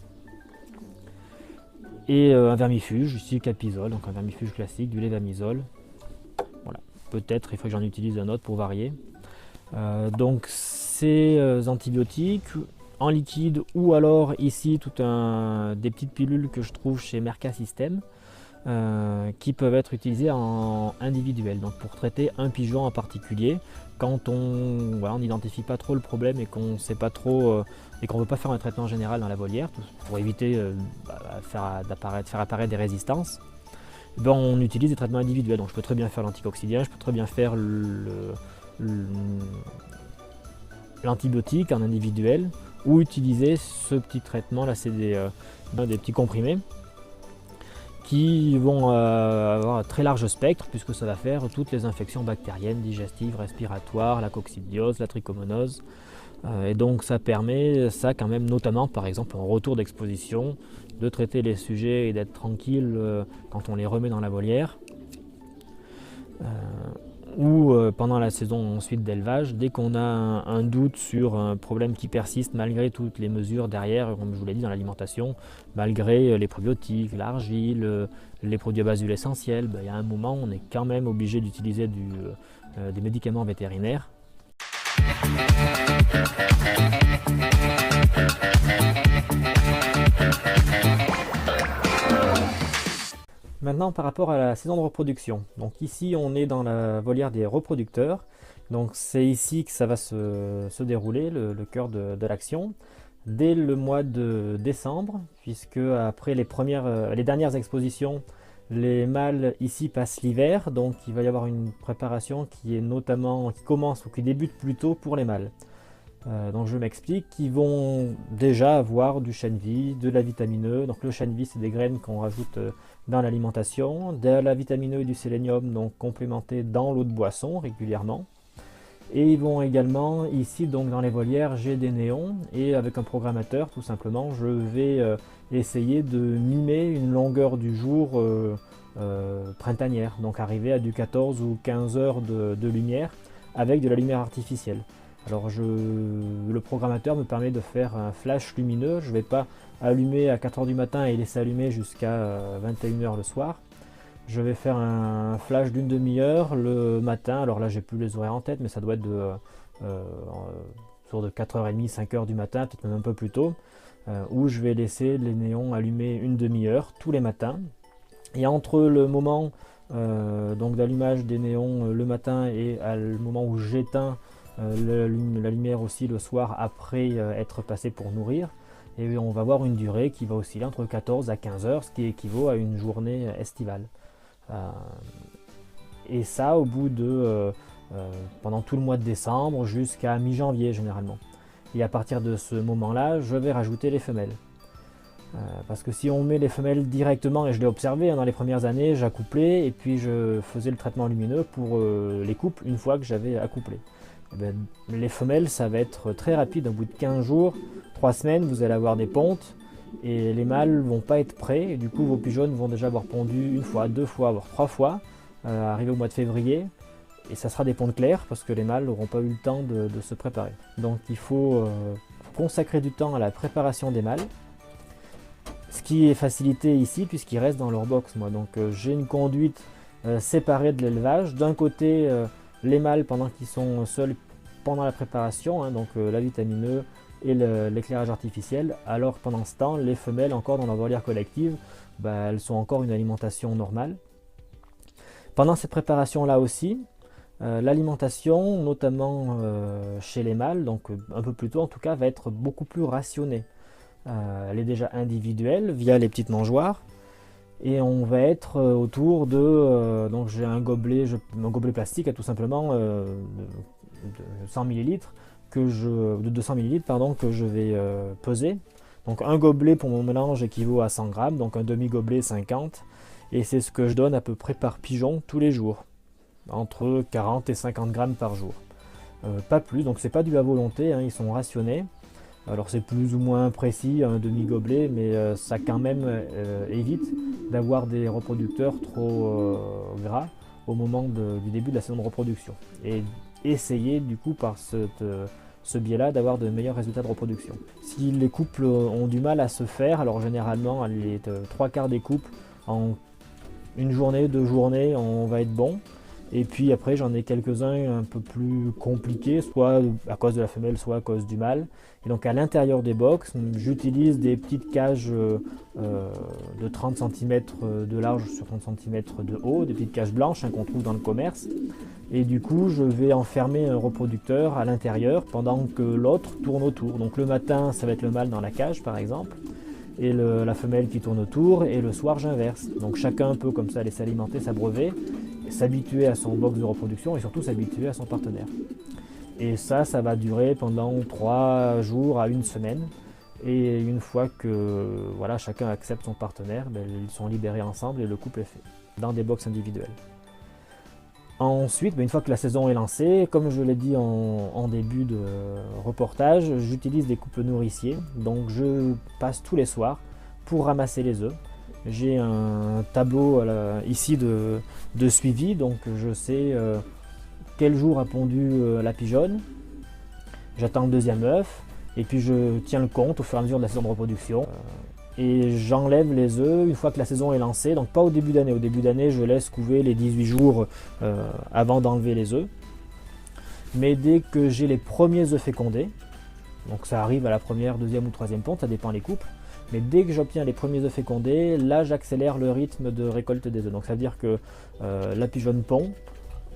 Et un vermifuge, ici Capisol, donc un vermifuge classique, du levamisole. Voilà, peut-être il faut que j'en utilise un autre pour varier. Donc ces antibiotiques en liquide ou alors ici des petites pilules que je trouve chez Merca System qui peuvent être utilisées en individuel, donc pour traiter un pigeon en particulier quand on n'identifie pas trop le problème et qu'on sait pas trop et qu'on ne veut pas faire un traitement général dans la volière pour éviter faire apparaître des résistances. On utilise des traitements individuels, donc je peux très bien faire l'anticoccidien, je peux très bien faire l'antibiotique en individuel ou utiliser ce petit traitement là, c'est des petits comprimés qui vont avoir un très large spectre puisque ça va faire toutes les infections bactériennes, digestives, respiratoires, la coccidiose, la trichomonose. Et donc ça permet quand même, notamment par exemple en retour d'exposition, de traiter les sujets et d'être tranquille quand on les remet dans la volière. Ou pendant la saison ensuite d'élevage, dès qu'on a un doute sur un problème qui persiste malgré toutes les mesures derrière, comme je vous l'ai dit dans l'alimentation, malgré les probiotiques, l'argile, les produits à base d'huile essentielle, il y a un moment on est quand même obligé d'utiliser des médicaments vétérinaires. Maintenant par rapport à la saison de reproduction, donc ici on est dans la volière des reproducteurs, donc c'est ici que ça va se dérouler, le cœur de l'action. dès le mois de décembre, puisque après les dernières expositions, les mâles ici passent l'hiver, donc il va y avoir une préparation qui commence ou qui débute plus tôt pour les mâles. Donc je m'explique, ils vont déjà avoir du chènevis, de la vitamine E. Donc le chènevis, c'est des graines qu'on rajoute dans l'alimentation, de la vitamine E et du sélénium, donc complémentés dans l'eau de boisson régulièrement. Et ils vont également, ici donc dans les volières, j'ai des néons, et avec un programmateur tout simplement, je vais essayer de mimer une longueur du jour printanière, donc arriver à du 14 ou 15 heures de lumière avec de la lumière artificielle. Alors le programmateur me permet de faire un flash lumineux. Je ne vais pas allumer à 4 h du matin et laisser allumer jusqu'à 21 h le soir. Je vais faire un flash d'une demi-heure le matin. Alors là, j'ai plus les horaires en tête, mais ça doit être autour de 4h30, 5 h du matin, peut-être même un peu plus tôt, où je vais laisser les néons allumés une demi-heure tous les matins. Et entre le moment donc d'allumage des néons le matin et le moment où j'éteins la lumière aussi le soir après être passé pour nourrir, et on va avoir une durée qui va osciller entre 14 à 15 heures, ce qui équivaut à une journée estivale. Et ça au bout de pendant tout le mois de décembre jusqu'à mi-janvier généralement. Et à partir de ce moment-là, je vais rajouter les femelles. Parce que si on met les femelles directement, et je l'ai observé dans les premières années, j'accouplais et puis je faisais le traitement lumineux pour les couples une fois que j'avais accouplé. Les femelles, ça va être très rapide, au bout de 15 jours, 3 semaines, vous allez avoir des pontes et les mâles vont pas être prêts, et du coup vos pigeonnes vont déjà avoir pondu une fois, 2 fois, voire 3 fois, arrivé au mois de février, et ça sera des pontes claires parce que les mâles n'auront pas eu le temps de se préparer. Donc il faut consacrer du temps à la préparation des mâles, ce qui est facilité ici puisqu'ils restent dans leur box. Donc j'ai une conduite séparée de l'élevage, d'un côté les mâles pendant qu'ils sont seuls pendant la préparation, donc la vitamine E et l'éclairage artificiel, alors pendant ce temps, les femelles encore dans leur volière collective, elles sont encore une alimentation normale. Pendant cette préparation-là aussi, l'alimentation, notamment chez les mâles, donc un peu plus tôt en tout cas, va être beaucoup plus rationnée. Elle est déjà individuelle via les petites mangeoires. Et on va être autour de... donc j'ai un gobelet plastique tout simplement de 100 ml de 200 ml que je vais peser. Donc un gobelet pour mon mélange équivaut à 100 grammes, donc un demi-gobelet 50. Et c'est ce que je donne à peu près par pigeon tous les jours. Entre 40 et 50 grammes par jour. Pas plus, donc c'est pas dû à volonté, ils sont rationnés. Alors c'est plus ou moins précis, un demi-gobelet, mais ça quand même évite d'avoir des reproducteurs trop gras au moment du début de la saison de reproduction. Et essayer du coup par ce biais-là d'avoir de meilleurs résultats de reproduction. Si les couples ont du mal à se faire, alors généralement les 3/4 des couples, en une journée, 2 journées, on va être bon. Et puis après j'en ai quelques-uns un peu plus compliqués, soit à cause de la femelle, soit à cause du mâle. Et donc à l'intérieur des box, j'utilise des petites cages de 30 cm de large sur 30 cm de haut, des petites cages blanches qu'on trouve dans le commerce. Et du coup je vais enfermer un reproducteur à l'intérieur pendant que l'autre tourne autour. Donc le matin ça va être le mâle dans la cage par exemple, et la femelle qui tourne autour, et le soir j'inverse. Donc chacun peut comme ça aller s'alimenter, s'abreuver, s'habituer à son box de reproduction et surtout s'habituer à son partenaire. Et ça va durer pendant 3 jours à 1 semaine. Et une fois que chacun accepte son partenaire, ils sont libérés ensemble et le couple est fait, dans des box individuelles. Ensuite, une fois que la saison est lancée, comme je l'ai dit en début de reportage, j'utilise des couples nourriciers. Donc je passe tous les soirs pour ramasser les œufs. J'ai un tableau ici de suivi, donc je sais quel jour a pondu la pigeonne. J'attends le deuxième œuf et puis je tiens le compte au fur et à mesure de la saison de reproduction. Et j'enlève les œufs une fois que la saison est lancée, donc pas au début d'année. Au début d'année, je laisse couver les 18 jours avant d'enlever les œufs. Mais dès que j'ai les premiers œufs fécondés, donc ça arrive à la première, deuxième ou troisième ponte, ça dépend des couples. Mais dès que j'obtiens les premiers œufs fécondés, là j'accélère le rythme de récolte des œufs. Donc ça veut dire que la pigeonne pond,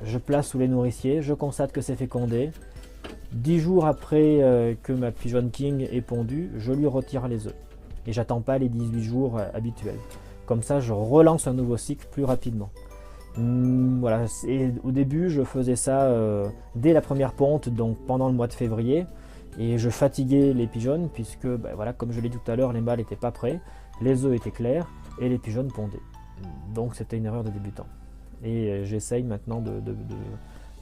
je place sous les nourriciers, je constate que c'est fécondé, 10 jours après que ma Pigeon King ait pondu, je lui retire les œufs. Et j'attends pas les 18 jours habituels. Comme ça, je relance un nouveau cycle plus rapidement. Voilà. Et au début, je faisais ça dès la première ponte, donc pendant le mois de février. Et je fatiguais les pigeons puisque, voilà, comme je l'ai dit tout à l'heure, les mâles n'étaient pas prêts, les œufs étaient clairs et les pigeons pondaient. Donc c'était une erreur de débutant. Et j'essaye maintenant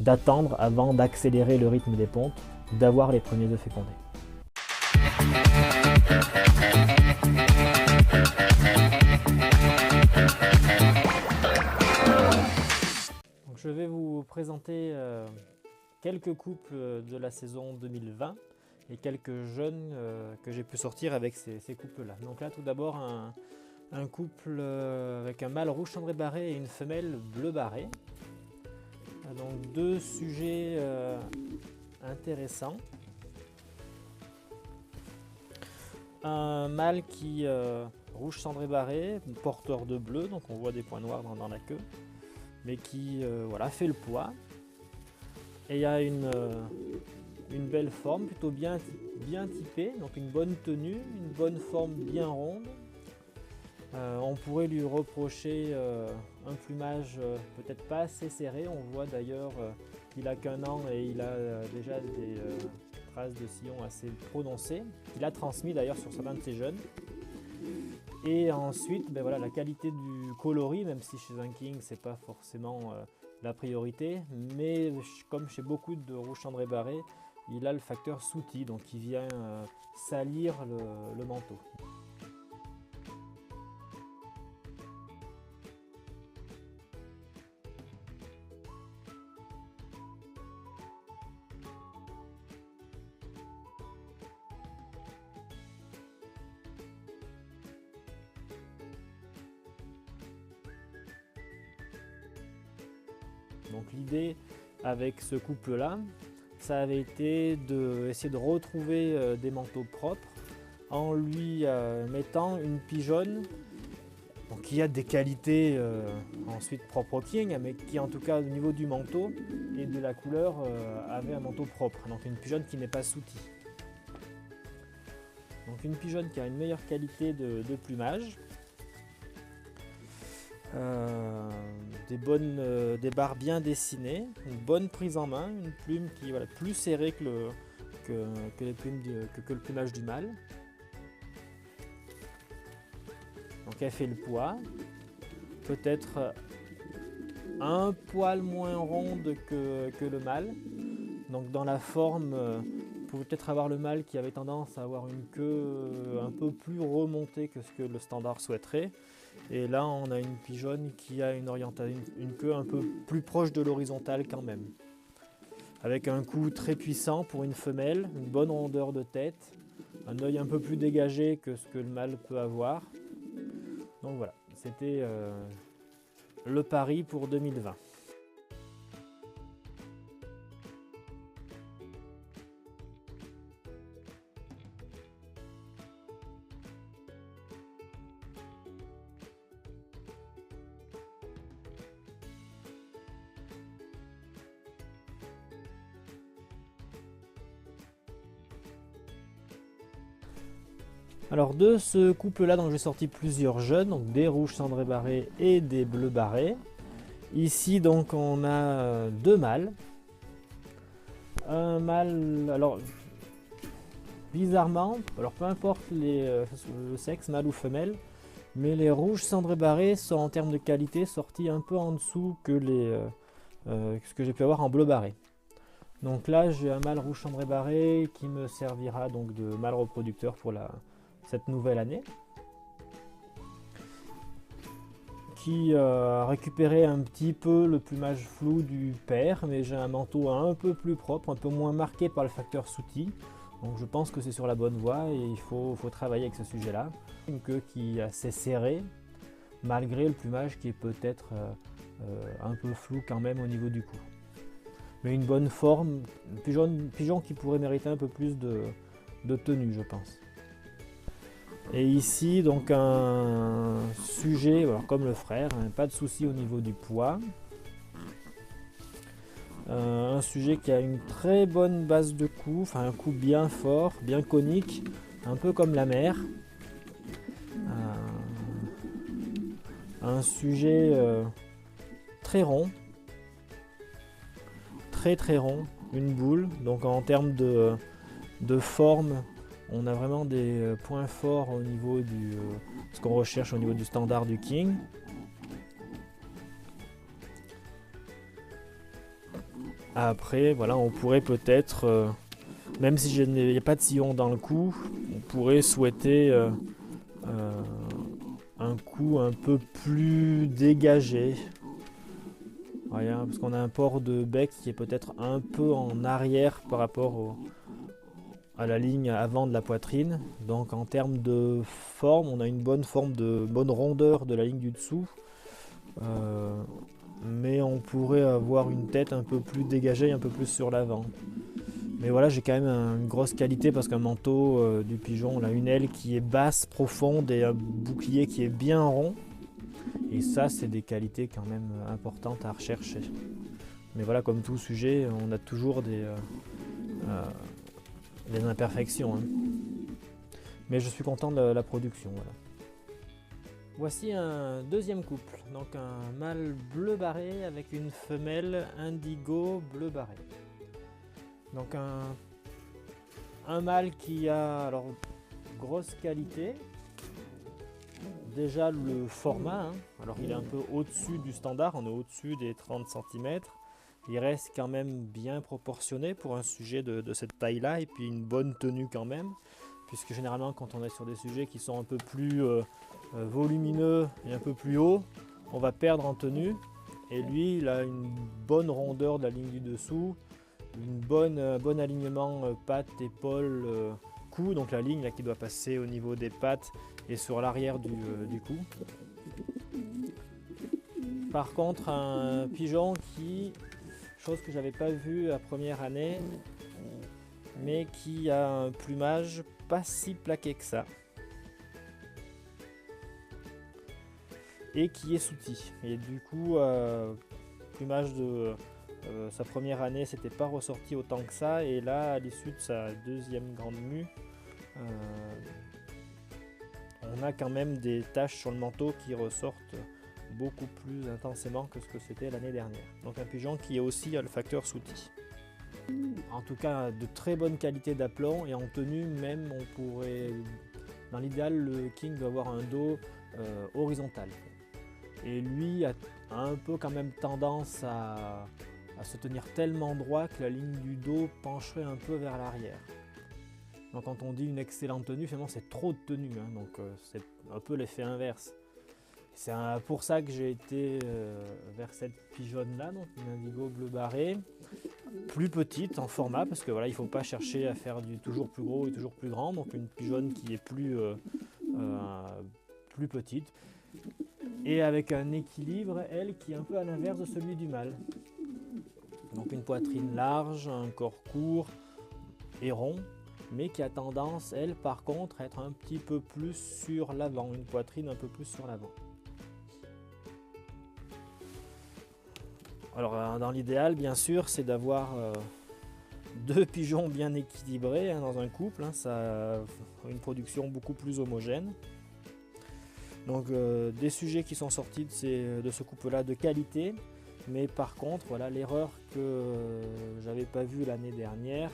d'attendre avant d'accélérer le rythme des pontes, d'avoir les premiers œufs fécondés. Donc je vais vous présenter quelques couples de la saison 2020 et quelques jeunes que j'ai pu sortir avec ces couples-là. Donc là, tout d'abord, un couple avec un mâle rouge cendré barré et une femelle bleu barré. Donc deux sujets intéressants. Un mâle qui rouge cendré barré, porteur de bleu, donc on voit des points noirs dans la queue, mais qui voilà, fait le poids. Et il y a une belle forme, plutôt bien typée, donc une bonne tenue, une bonne forme bien ronde. On pourrait lui reprocher un plumage peut-être pas assez serré. On voit d'ailleurs qu'il a qu'un an et il a déjà des traces de sillon assez prononcées. Il a transmis d'ailleurs sur certains de ses jeunes. Et ensuite, voilà, la qualité du coloris, même si chez un king c'est pas forcément la priorité, mais comme chez beaucoup de rouge cendré barré, il a le facteur sooty, donc qui vient salir le manteau. Donc l'idée avec ce couple-là, ça avait été d'essayer de retrouver des manteaux propres en lui mettant une pigeonne qui a des qualités ensuite propres au king, mais qui en tout cas au niveau du manteau et de la couleur avait un manteau propre. Donc une pigeonne qui n'est pas sooty. Donc une pigeonne qui a une meilleure qualité de plumage. Des barres bien dessinées, une bonne prise en main, une plume qui est plus serrée que le plumage du mâle. Donc elle fait le poids, peut-être un poil moins ronde que le mâle. Donc dans la forme, vous pouvez peut-être avoir le mâle qui avait tendance à avoir une queue un peu plus remontée que ce que le standard souhaiterait. Et là, on a une pigeonne qui a une queue un peu plus proche de l'horizontale quand même. Avec un cou très puissant pour une femelle, une bonne rondeur de tête, un œil un peu plus dégagé que ce que le mâle peut avoir. Donc voilà, c'était le pari pour 2020. Alors de ce couple-là, j'ai sorti plusieurs jeunes, donc des rouges cendré barrés et des bleus barrés. Ici donc on a deux mâles. Un mâle, alors bizarrement, alors peu importe le sexe, mâle ou femelle, mais les rouges cendré barrés sont en termes de qualité sortis un peu en dessous que ce que j'ai pu avoir en bleu barré. Donc là j'ai un mâle rouge cendré barré qui me servira donc de mâle reproducteur pour cette nouvelle année, qui a récupéré un petit peu le plumage flou du père, mais j'ai un manteau un peu plus propre, un peu moins marqué par le facteur sooty. Donc je pense que c'est sur la bonne voie et il faut travailler avec ce sujet-là. Une queue qui est assez serrée, malgré le plumage qui est peut-être un peu flou quand même au niveau du cou. Mais une bonne forme, un pigeon qui pourrait mériter un peu plus de tenue, je pense. Et ici, donc un sujet, alors comme le frère, pas de souci au niveau du poids. Un sujet qui a une très bonne base de cou, enfin un cou bien fort, bien conique, un peu comme la mer. Un sujet très rond, très rond, une boule. Donc en termes de forme, on a vraiment des points forts au niveau du ce qu'on recherche au niveau du standard du King. Après, voilà, on pourrait peut-être, même si il n'y a pas de sillon dans le cou, on pourrait souhaiter un cou un peu plus dégagé. Voilà, parce qu'on a un port de bec qui est peut-être un peu en arrière par rapport à la ligne avant de la poitrine. Donc en termes de forme, on a une bonne rondeur de la ligne du dessous. Mais on pourrait avoir une tête un peu plus dégagée, un peu plus sur l'avant. Mais voilà, j'ai quand même une grosse qualité parce qu'un manteau du pigeon, on a une aile qui est basse, profonde et un bouclier qui est bien rond. Et ça, c'est des qualités quand même importantes à rechercher. Mais voilà, comme tout sujet, on a toujours des imperfections. Hein. Mais je suis content de la production. Voilà. Voici un deuxième couple, donc un mâle bleu barré avec une femelle indigo bleu barré. Donc un mâle qui a alors grosse qualité. Déjà le format, hein. Alors il est un peu au-dessus du standard, on est au-dessus des 30 cm. Il reste quand même bien proportionné pour un sujet de cette taille-là et puis une bonne tenue quand même. Puisque généralement quand on est sur des sujets qui sont un peu plus volumineux et un peu plus haut, on va perdre en tenue. Et lui, il a une bonne rondeur de la ligne du dessous, bon alignement pattes, épaules, cou, donc la ligne là, qui doit passer au niveau des pattes et sur l'arrière du cou. Par contre, un pigeon qui, chose que j'avais pas vue la première année, mais qui a un plumage pas si plaqué que ça. Et qui est souti. Et du coup, plumage de sa première année, c'était pas ressorti autant que ça. Et là, à l'issue de sa deuxième grande mue, on a quand même des taches sur le manteau qui ressortent beaucoup plus intensément que ce que c'était l'année dernière. Donc un pigeon qui est aussi le facteur souti. En tout cas, de très bonne qualité d'aplomb et en tenue même, on pourrait, dans l'idéal, le King doit avoir un dos horizontal. Et lui a un peu quand même tendance à se tenir tellement droit que la ligne du dos pencherait un peu vers l'arrière. Donc quand on dit une excellente tenue, finalement c'est trop de tenue, hein, donc c'est un peu l'effet inverse. C'est pour ça que j'ai été vers cette pigeonne-là, donc une indigo bleu barré, plus petite en format, parce que voilà, il ne faut pas chercher à faire du toujours plus gros et toujours plus grand, donc une pigeonne qui est plus petite, et avec un équilibre, elle, qui est un peu à l'inverse de celui du mâle. Donc une poitrine large, un corps court et rond, mais qui a tendance, elle, par contre, à être un petit peu plus sur l'avant, une poitrine un peu plus sur l'avant. Alors dans l'idéal, bien sûr, c'est d'avoir deux pigeons bien équilibrés hein, dans un couple, hein, ça a une production beaucoup plus homogène. Donc des sujets qui sont sortis de ce couple-là de qualité, mais par contre, voilà, l'erreur que j'avais pas vue l'année dernière,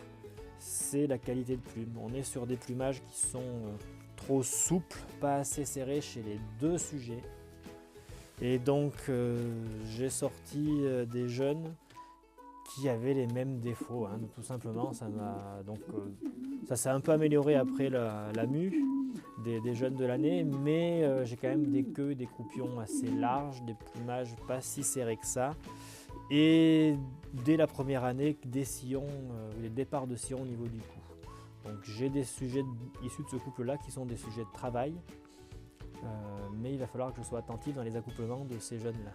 c'est la qualité de plume. On est sur des plumages qui sont trop souples, pas assez serrés chez les deux sujets. Et donc j'ai sorti des jeunes qui avaient les mêmes défauts, hein, tout simplement. Ça s'est un peu amélioré après la mue des jeunes de l'année, mais j'ai quand même des queues, des croupions assez larges, des plumages pas si serrés que ça. Et dès la première année, des sillons, des départs de sillons au niveau du cou. Donc j'ai des sujets issus de ce couple-là qui sont des sujets de travail. Mais il va falloir que je sois attentif dans les accouplements de ces jeunes-là.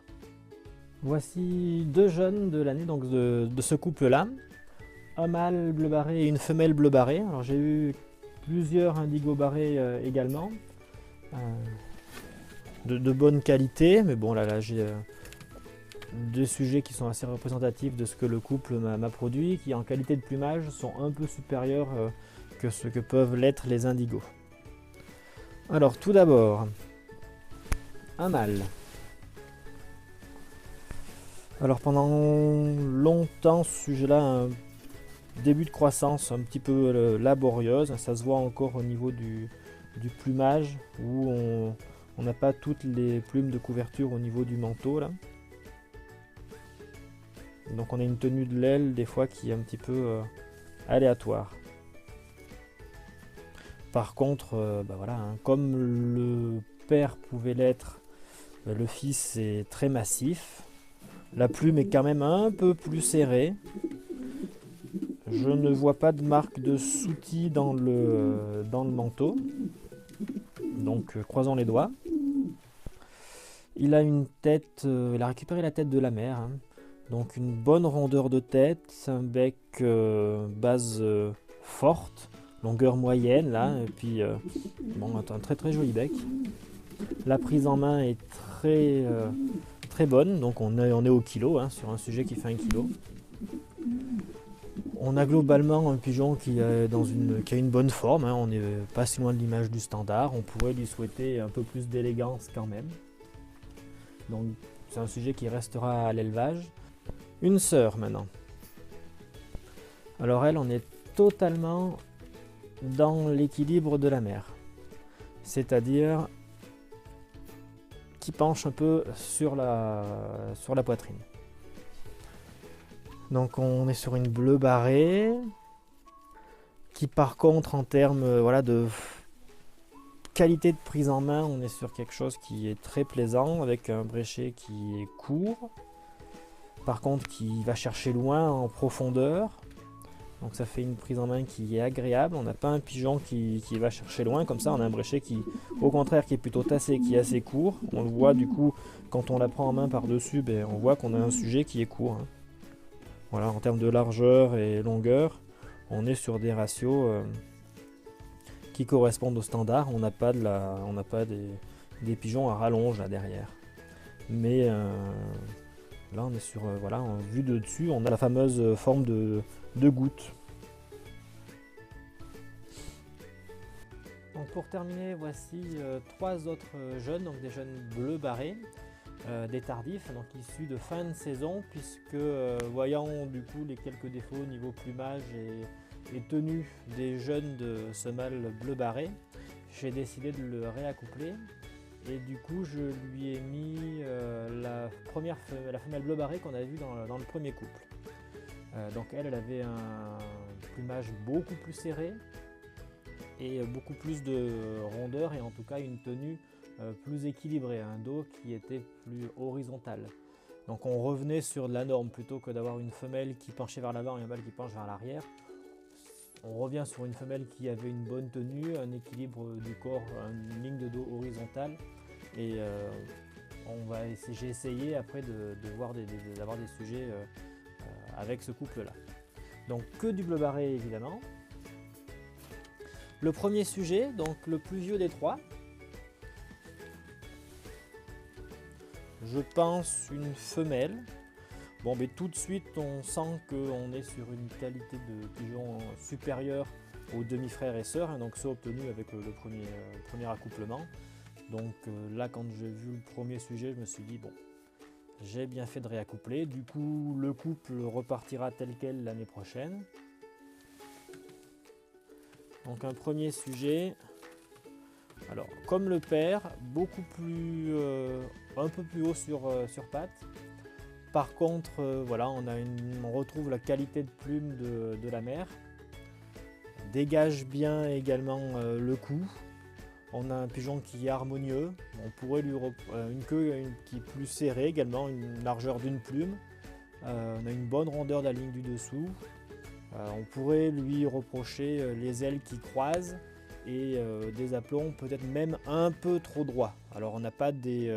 Voici deux jeunes de l'année, donc de ce couple-là. Un mâle bleu barré et une femelle bleu barré. Alors j'ai eu plusieurs indigo barrés également. De bonne qualité, mais bon là j'ai Deux sujets qui sont assez représentatifs de ce que le couple m'a produit, qui en qualité de plumage sont un peu supérieurs que ce que peuvent l'être les indigos. Alors tout d'abord, un mâle. Alors pendant longtemps, ce sujet-là a un début de croissance un petit peu laborieuse. Ça se voit encore au niveau du plumage où on n'a pas toutes les plumes de couverture au niveau du manteau là. Donc on a une tenue de l'aile des fois qui est un petit peu aléatoire. Par contre, voilà, hein, comme le père pouvait l'être, le fils est très massif. La plume est quand même un peu plus serrée. Je ne vois pas de marque de soutis dans le manteau. Donc croisons les doigts. Il a une tête, il a récupéré la tête de la mère. Hein. Donc une bonne rondeur de tête, un bec base forte, longueur moyenne là, et puis bon, un très très joli bec. La prise en main est très bonne, donc on est au kilo hein, sur un sujet qui fait 1 kilo. On a globalement un pigeon qui a une bonne forme, hein, on n'est pas si loin de l'image du standard, on pourrait lui souhaiter un peu plus d'élégance quand même. Donc c'est un sujet qui restera à l'élevage. Une sœur maintenant. Alors elle, on est totalement dans l'équilibre de la mère. C'est-à-dire qui penche un peu sur la poitrine. Donc on est sur une bleue barrée qui par contre en termes voilà, de qualité de prise en main, on est sur quelque chose qui est très plaisant avec un bréchet qui est court. Par contre qui va chercher loin en profondeur. Donc ça fait une prise en main qui est agréable. On n'a pas un pigeon qui va chercher loin comme ça. On a un bréchet qui, au contraire, qui est plutôt tassé, qui est assez court. On le voit du coup quand on la prend en main par-dessus, on voit qu'on a un sujet qui est court. Hein. Voilà, en termes de largeur et longueur, on est sur des ratios qui correspondent au standard. On n'a pas des pigeons à rallonge là derrière. Mais là on est sur, voilà, en vue de dessus, on a la fameuse forme de goutte. Donc pour terminer, voici 3 autres jeunes, donc des jeunes bleus barrés, des tardifs, donc issus de fin de saison, puisque voyant du coup les quelques défauts au niveau plumage et tenue des jeunes de ce mâle bleu barré, j'ai décidé de le réaccoupler. Et du coup, je lui ai mis la femelle bleu barré qu'on avait vue dans le premier couple. Donc elle avait un plumage beaucoup plus serré et beaucoup plus de rondeur et en tout cas une tenue plus équilibrée, un dos qui était plus horizontal. Donc on revenait sur de la norme plutôt que d'avoir une femelle qui penchait vers l'avant et un mâle qui penche vers l'arrière. On revient sur une femelle qui avait une bonne tenue, un équilibre du corps, une ligne de dos horizontale. Et j'ai essayé après d'avoir des sujets avec ce couple-là. Donc que du bleu barré évidemment. Le premier sujet, donc le plus vieux des 3. Je pense une femelle. Bon, mais tout de suite on sent qu'on est sur une qualité de pigeon supérieure aux demi-frères et sœurs, hein, donc ceux obtenus avec le premier accouplement. Donc là, quand j'ai vu le premier sujet, je me suis dit, bon, j'ai bien fait de réaccoupler. Du coup, le couple repartira tel quel l'année prochaine. Donc un premier sujet. Alors, comme le père, beaucoup plus, un peu plus haut sur pattes. Par contre, voilà, on retrouve la qualité de plume de la mère. Dégage bien également le cou. On a un pigeon qui est harmonieux, on pourrait lui une queue qui est plus serrée également, une largeur d'une plume. On a une bonne rondeur de la ligne du dessous. On pourrait lui reprocher les ailes qui croisent et des aplombs peut-être même un peu trop droits. Alors on n'a pas des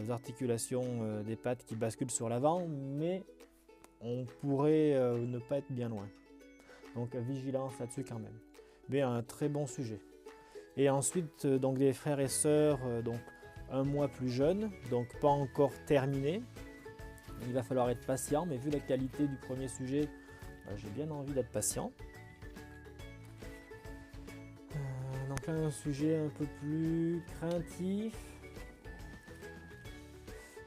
articulations des pattes qui basculent sur l'avant, mais on pourrait ne pas être bien loin. Donc vigilance là-dessus quand même. Mais un très bon sujet. Et ensuite, donc des frères et sœurs, donc 1 mois plus jeunes, donc pas encore terminés. il va falloir être patient, mais vu la qualité du premier sujet, j'ai bien envie d'être patient. Donc là, un sujet un peu plus craintif,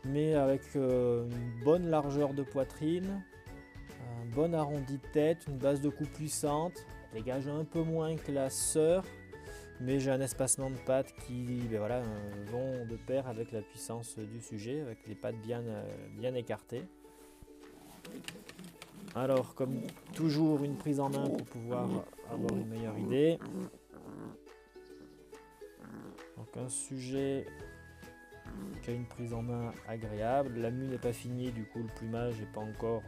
mais avec une bonne largeur de poitrine, un bon arrondi de tête, une base de cou puissante, dégage un peu moins que la sœur, mais j'ai un espacement de pattes qui vont de pair avec la puissance du sujet, avec les pattes bien écartées. Alors, comme toujours, une prise en main pour pouvoir avoir une meilleure idée. Donc un sujet qui a une prise en main agréable. La mue n'est pas finie, du coup le plumage n'est pas encore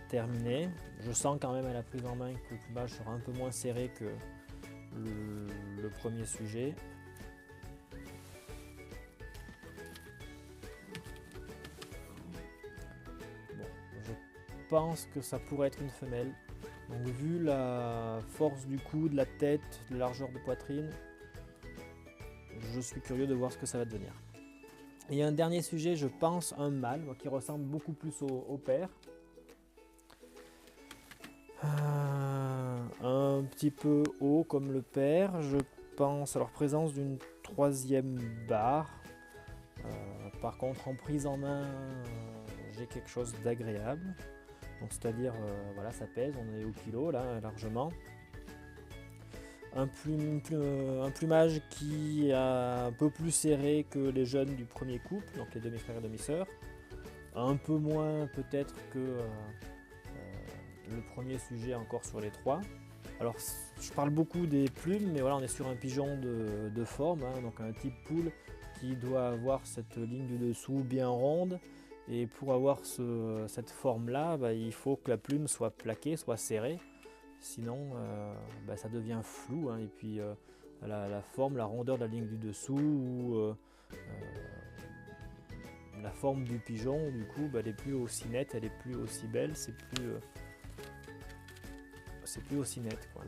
terminé. Je sens quand même à la prise en main que le plumage sera un peu moins serré que le premier sujet. Bon, je pense que ça pourrait être une femelle. Donc vu la force du cou, de la tête, de la largeur de poitrine, je suis curieux de voir ce que ça va devenir. Et un dernier sujet, je pense un mâle qui ressemble beaucoup plus au père. Un petit peu haut comme le père, je pense à leur présence d'une troisième barre. Par contre, en prise en main, j'ai quelque chose d'agréable. Donc, c'est-à-dire, voilà, ça pèse, on est au kilo là, largement. Un plumage qui est un peu plus serré que les jeunes du premier couple, donc les demi-frères et demi-sœurs. Un peu moins peut-être que le premier sujet encore sur les trois. Alors je parle beaucoup des plumes, mais voilà, on est sur un pigeon de forme, hein, donc un type poule qui doit avoir cette ligne du dessous bien ronde. Et pour avoir cette forme-là, il faut que la plume soit plaquée, soit serrée. Sinon, ça devient flou, hein, et puis la forme, la rondeur de la ligne du dessous ou la forme du pigeon, du coup, elle n'est plus aussi nette, elle n'est plus aussi belle, c'est plus aussi net, quoi.